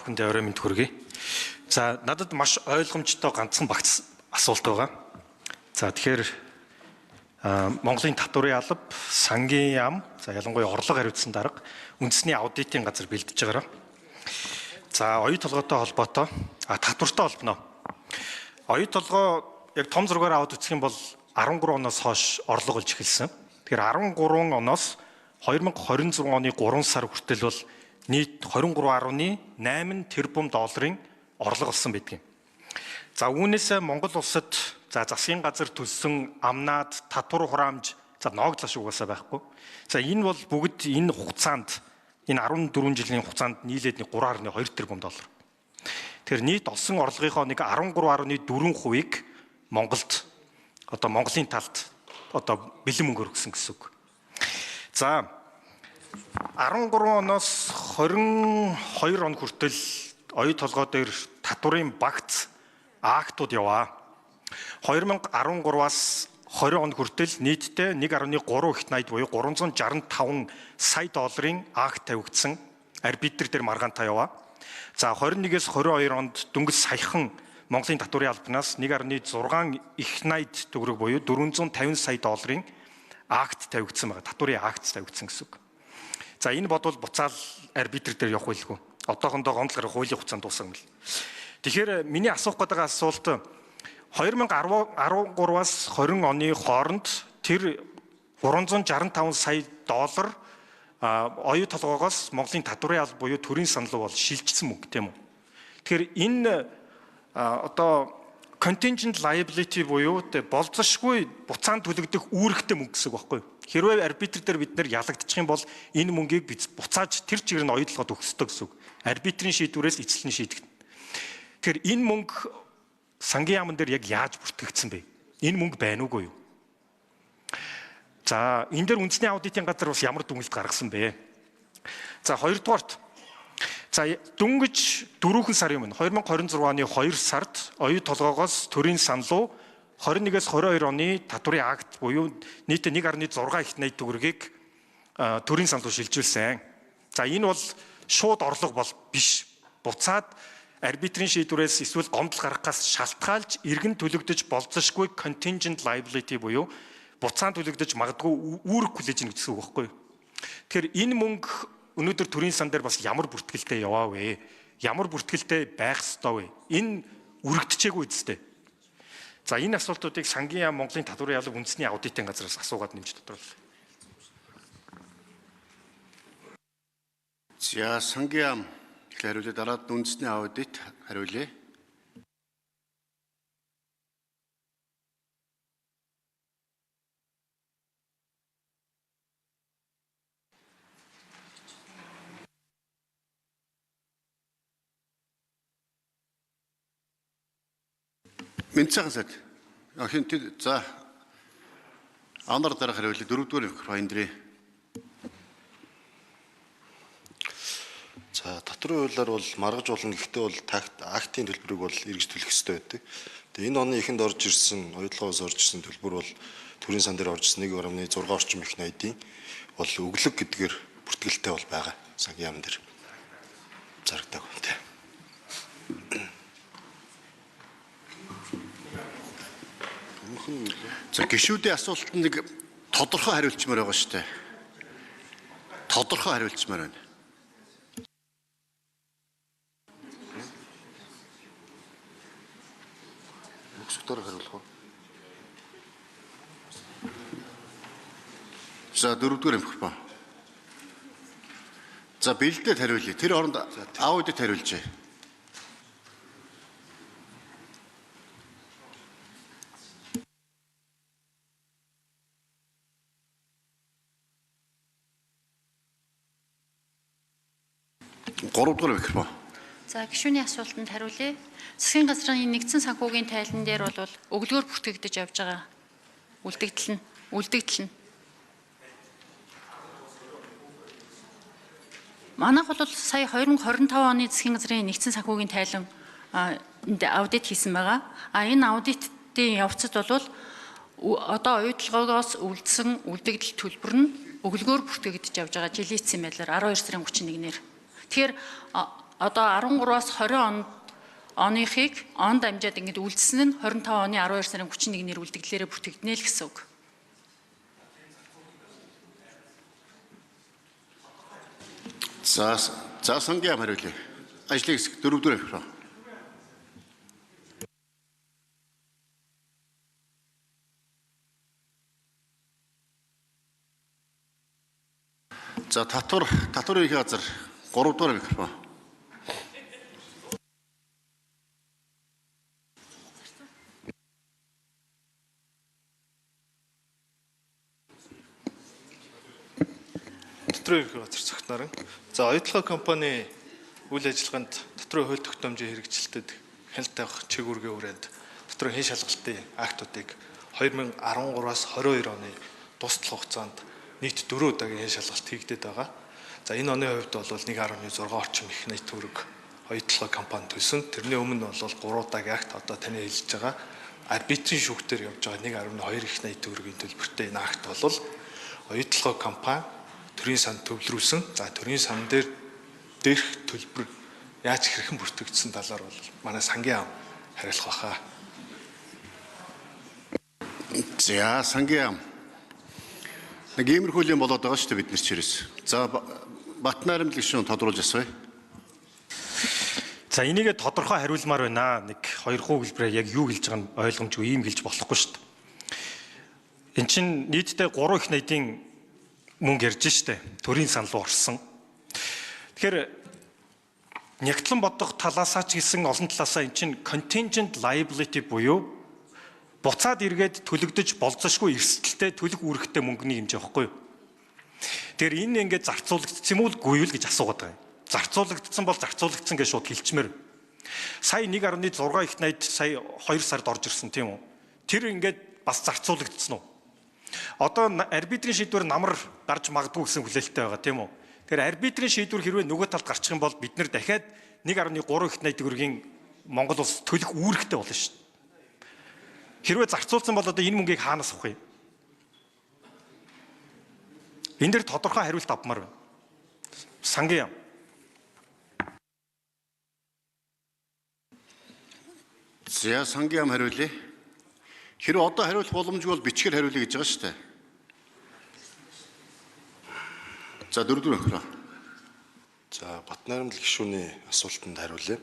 бүхэндээ орой мэнд хүргэе. За надад маш ойлгомжтой ганцхан багц асуулт байгаа. За тэгэхээр Монголын татварын алба, сангийн яам, за ялангуяа орлого хариуцсан дарга үндэсний аудитын газар бэлдэж байгаараа. За оюу толгойтой холбоотой татвартай холбоно. Оюу толгой яг том зургаар аваад үзэх юм бол 13 оноос хойш орлого олж эхэлсэн. Тэгэхээр 13 оноос 2026 оны 3 сар хүртэл бол нийт 23.8 тэрбум долларын орлого олсон байдгийг. За үүнээс Монгол улсад засгийн газар төлсөн амнаад татвар хураамж ноогдлоош угаасаа байхгүй. За энэ бол бүгд энэ хугацаанд энэ 14 жилийн хугацаанд нийлээд 3.2 тэрбум доллар. Тэгэхээр нийт олсон орлогынхоо нэг 13.4%-ийг Монголд одоо Монголын талд одоо бэлэн мөнгөөр өгсөн гэсэн үг. За 13 оноос 22 он хүртэл оюу толгой дээр татварын багц актууд яваа. 2013-аас 20 он хүртэл нийтдээ 1.3 их найд буюу 365 сая долларын акт тавигдсан арбитр дээр маргаантай яваа. За 21-ээс 22 онд дөнгөж саяхан Монголын татварын албанаас 1.6 их найд төгрөг буюу 450 сая долларын акт тавигдсан байгаа. Татварын акт тавигдсан гэсэн үг. За энэ бодвол буцаал арбитр дээр явах байлгүй. Одоохондоо гомдол гарах хуулийн хугацаанд дууссан юм л. Тэгэхээр миний асуух гэдэг асуулт 2013-аас 20 оны хооронд тэр 365 сая доллар оюу толгоогоос Монголын татварын алба буюу төрийн санал бол шилжсэн мөнгө тийм үү. Тэгэхээр энэ одоо contingent liability буюу болзошгүй буцаанд төлөгдөх үүрэгтэй мөнгө гэсэн үг байхгүй юу? Хэрвээ арбитр дээр бид нэр ялагдчих юм бол энэ мөнгийг бид буцааж тэр чигээр нь оюу толгойд өгсөдөг гэсэн үг. Арбитрийн шийдвэрээс эцэлний шийдэгдэнэ. Тэгэхээр энэ мөнгө сангийн яамн дээр яг яаж бүртгэгдсэн бэ? Энэ мөнгө байна уугүй юу? За энэ дээр үндэсний аудитын газар бас ямар дүгнэлт гаргасан бэ? За хоёрдугаарт за дөнгөж 4 сарын өмнө 2026 оны 2 сард оюу толгоогоос төрийн санал руу 21-ээс 22 оны татварын акт буюу нийт 1.6 их найд төгрөгийг төрийн санал руу шилжүүлсэн. За энэ бол шууд орлого бол биш. Буцаад арбитрийн шийдвэрээс эсвэл гомдол гаргахаас шалтгаалж иргэн төлөгдөж болзошгүй contingent liability буюу буцаан төлөгдөж магадгүй үүрэг хүлээж ийн гэсэн үг байхгүй юу? Тэгэхээр энэ мөнгө өнөөдөр төрийн сан дээр бас ямар бүртгэлтэй яваа вэ? Ямар бүртгэлтэй байх ёстой вэ? Энэ үргэлжчээгүй үстэй. За энэ асуултуудыг сангийн яам Монголын татварын алба үндэсний аудитын газраас асуугаад нэмж тодорхойлъё. За сангийн яам хариулъя, дараад үндэсний аудит хариулъя. Мэдсэн хасаад. За амар дараах хариулъя. Дөрөвдүгээр микрофон дээр. За татварын хуулиар бол маргаж болно, гэхдээ бол актын төлбөрийг бол эргэж төлөх ёстой байдаг. Тэгээ энэ оны эхэнд орж ирсэн, оюу толгоос орж ирсэн төлбөр бол төрийн сан дээр орж ирсэн 1.6 орчим их найдын бол өглөг гэдгээр бүртгэлтэй бол байгаа. Сангийн яам дээр зарагдаг үнэтэй. За гишүүдийн асуултанд нэг тодорхой хариулчмаар байгаа шүү дээ. Тодорхой хариулчмаар байна. Хариулах уу? За дөрөвдүгээр микрофон. За бэлдээд хариулъя. Тэр оронд аудит хариулжээ. Гуравдугаар микрофон. За гишүүний асуултанд хариулъя. Засгийн газрын нэгдсэн санхүүгийн тайлан дээр бол өглөөр бүртгэгдэж явж байгаа. Үлдэгдэл нь. Манайх бол сая 2025 оны засгийн газрын нэгдсэн санхүүгийн тайлан аудит хийсэн байгаа. Энэ аудитын явцад бол одоо оюу толгоогоос үлдсэн үлдэгдэл төлбөр нь өглөөр бүртгэгдэж явж байгаа жилийн эцсийн байдлаар 12 сарын 31-ээр. Тэгэхээр одоо 13-аас 20 оныхыг он дамжаад ингэж үлдсэн нь 25 оны 12 сарын 31-ний үлдэгдлээрээ бүртгэгднэ л гэсэн үг. За Сангиам хариулъя. Ажлын хэсэг 4-р микрофон. За татвар их газар 3-р микрофон. Дотроо ерхий газар цагт наран. За оюутлогын компани үйл ажиллагаанд дотроо хууль тогтоомжийн хэрэгжилтэд хяналт тавих чиглэлгийн хүрээнд дотроо хэн шалгалтын актуудыг 2013-аас 22 оны дуустал хугацаанд нийт 4 удаагийн хэн шалгалт хийгдээд байгаа. За энэ оны хувьд бол 1.6 орчим их найт төгрөг оюутлогын компани төлсөн. Тэрний өмнө бол 3 удаагийн акт одоо таны хэлж байгаа арбитрийн шүүхтэр явж байгаа 1.2 их найт төгрөгийн төлбөртэй энэ акт бол оюутлогын компани төрийн сан төвлөрүүлсэн. За төрийн сан дээрх төлбөр яаж хэрхэн бүртгэгдсэн талаар бол манай сангийн ам хариулах байхаа. За Сангиам. Нэг иймэрхүү юм болоод байгаа шүү дээ бид нар чирээс. За Батнайрамд гишүүн тодруулж асууя. За энийгээ тодорхой хариулмаар байна. Нэг 2 хувилбараар яг юу хэлж байгаа нь ойлгомжгүй, ийм хэлж болохгүй шүү дээ. Эн чинь нийтдээ 3 их найдын мөнгө ярьж штэ. Төрийн сан руу орсон. Тэгэхээр нягтлан бодох талаасаа ч гэсэн олон талаасаа эн чинь contingent liability буюу буцаад эргээд төлөгдөж болзошгүй эрсдэлтэй төлөх үүрэгтэй мөнгөний хэмжээ байхгүй юу? Тэгэхээр энэ ингээд зарцуулагдсан юм уу үгүй юу гэж асуугаад байгаа юм. Зарцуулагдсан бол зарцуулагдсан гэж шууд хэлчмээр. Сая 1.6 их найд сая 2 сард орж ирсэн тийм үү? Тэр ингээд бас зарцуулагдсан уу? Одоо арбитрийн шийдвэр намар гарч магадгүй гэсэн хүлээлттэй байгаа тийм үү? Тэгэхээр арбитрийн шийдвэр хэрвээ нөгөө талд гарчих юм бол бид нэр дахиад 1.3 их найд төгрөгийн Монгол улс төлөх үүрэгтэй болно шүү дээ. Хэрвээ зарцуулсан бол одоо энэ мөнгийг хаанаас авах юм? Энэ дээр тодорхой хариулт авмаар байна. Сангийн. За Сангиам хариулъя. Хэрвээ одоо хариулах боломжгүй бол бичгээр хариулъя гэж байгаа шүү дээ. За 4-р микрофон. За Батнайрамд гишүүний асуултанд хариулъя.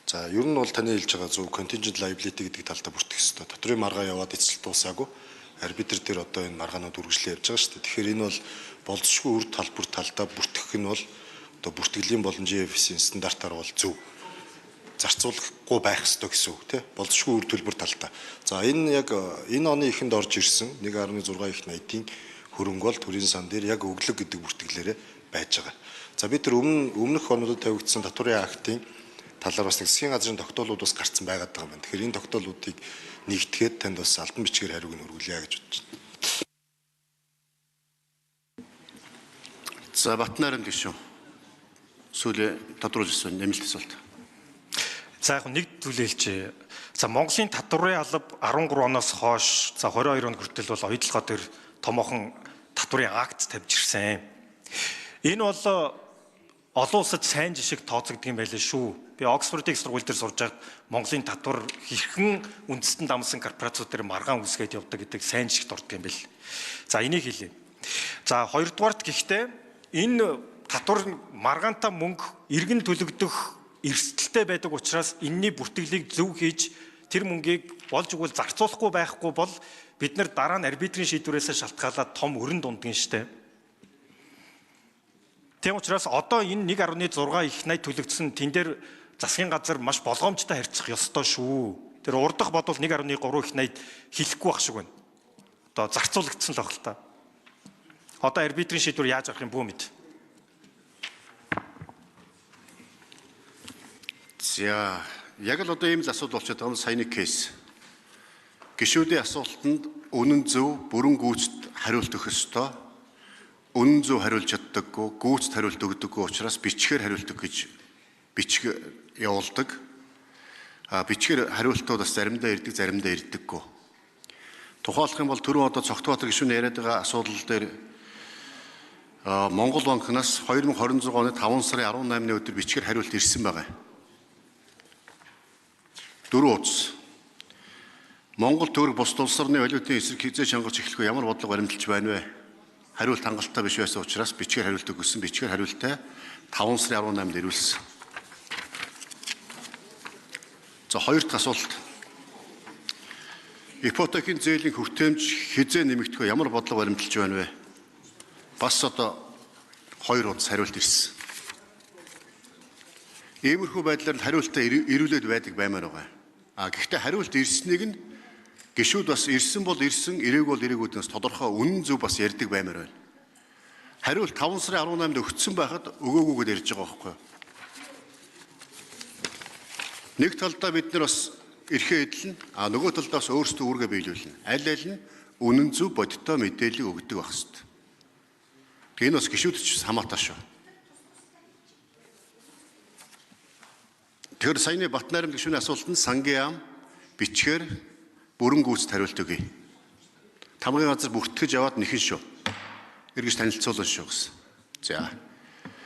За ер нь бол таны хэлж байгаа зөв contingent liability гэдэг талдаа бүртгэх ёстой. Дотрын маргаа яваад эцэлт дуусаагүй арбитр дээр одоо энэ маргаанууд үргэлжлэн явж байгаа шүү дээ. Тэгэхээр энэ бол болзошгүй үр талбар талдаа бүртгэх нь бол одоо бүртгэлийн боломжийн эффисийн стандартаар бол зөв. Зарцуулахгүй байх ёстой гэсэн үг тийм болзошгүй үр төлбөр талдаа. За энэ яг энэ оны эхэнд орж ирсэн 1.6 их найдын хөрөнгө бол төрийн сан дээр яг өглөг гэдэг бүртгэлээрээ байж байгаа. За бид тэр өмнөх онуудад тавигдсан татварын актын талаар бас нэг засгийн газрын тогтоолууд бас гарцсан байгаад байгаа юм. Тэгэхээр энэ тогтоолуудыг нэгтгэхэд танд бас албан бичгээр хариуг нь хөргүүлье гэж бодож байна. За Батнайрамд гишүүн. Сүүлээ тодруулж асууя нэмэлт асуулт. За яг нэг зүйлээ хэлчихье. За Монголын татварын алба 13 оноос хойш за 22 он хүртэл бол оюутлогоо дээр томоохон татварын акт тавьж ирсэн. Энэ бол олон улсад сайн жишг тооцогддог юм байлээ шүү. Би Оксфордын сургууль дээр сурж байгаад Монголын татвар хэрхэн үндэстэн дамсан корпорациуд дээр маргаан үсгээд явдаг гэдэг сайн жишг дурддаг юм бэл. За энийг хэлье. За хоёрдугаарт гэхдээ энэ татвар маргаантай мөнгө иргэн төлөгдөх эрсдэлтэй байдаг учраас энэний бүртгэлийг зөв хийж тэр мөнгийг болж өгвөл зарцуулахгүй байхгүй бол бид нар дараа нь арбитрийн шийдвэрээс шалтгаалаад том өрн дундгийн штэ. Тийм учраас одоо энэ 1.6 их найд төлөгдсөн тэн дээр засгийн газар маш болгоомжтой харьцах ёстой шүү. Тэр урдах бодвол 1.3 их найд хэлэхгүй байх шиг байна. Одоо зарцуулагдсан л баг л та. Одоо арбитрийн шийдвэр яаж авах юм бүү мэд. За яг л одоо ийм л асуудал болчиход байгаа нь саяны кейс. Гишүүдийн асуултанд үнэн зөв бүрэн гүйцэд хариулт өгөх ёстой. Үнэн зөв хариулж чаддаггүй, гүйцэд хариулт өгдөггүй учраас бичгээр хариулт гэж бичиг явуулдаг. Бичгээр хариултууд бас заримдаа ирдэг, заримдаа ирдэггүй. Тухайлах юм бол түрүү одоо Цогтбаатар гишүүний яриад байгаа асуудал дээр Монгол банкнаас 2026 оны 5 сарын 18-ны өдөр бичгээр хариулт ирсэн байгаа. 4 утас. Монгол төгрөг бусад улс орны валютын эсрэг хязгаар шангаж эхлэхгүй ямар бодлого баримталж байна вэ? Хариулт хангалттай биш байсан учраас бичгээр хариулт өгсөн. Бичгээр хариултаа 5 сарын 18-нд ирүүлсэн. За хоёр дахь асуулт. Ипотекийн зээлийн хүртээмж хизээ нэмэгдэх вэ? Ямар бодлого баримталж байна вэ? Бас одоо 2 утас хариулт ирсэн. Иймэрхүү байдлаар хариултаа ирүүлээд байдаг баймаар байгаа. Гэхдээ хариулт ирснийг нь гишүүд бас ирсэн бол ирсэн, ирээгүй бол ирээгүйдээс тодорхой үнэн зөв бас ярьдаг баймаар байна. Хариулт 5 сарын 18-нд өгсөн байхад өгөөгүйгээд ярьж байгаа байхгүй юу? Нэг талдаа бид нар бас эрхээ эдлэн, нөгөө талдаа бас өөрсдөө үүргээ биелүүлнэ. Аль аль нь үнэн зөв бодиттой мэдээлэл өгдөг байх хэрэгтэй. Энэ бас гишүүдч хамаатай шүү. Тэгэхээр саяны Батнайрамд гишүүний асуултанд сангийн ам бичгээр бүрэн гүйцэд хариулт өгье. Тамгын газар бүртгэж аваад нэхэн шүү. Эргэж танилцуулна шүү гэсэн. За.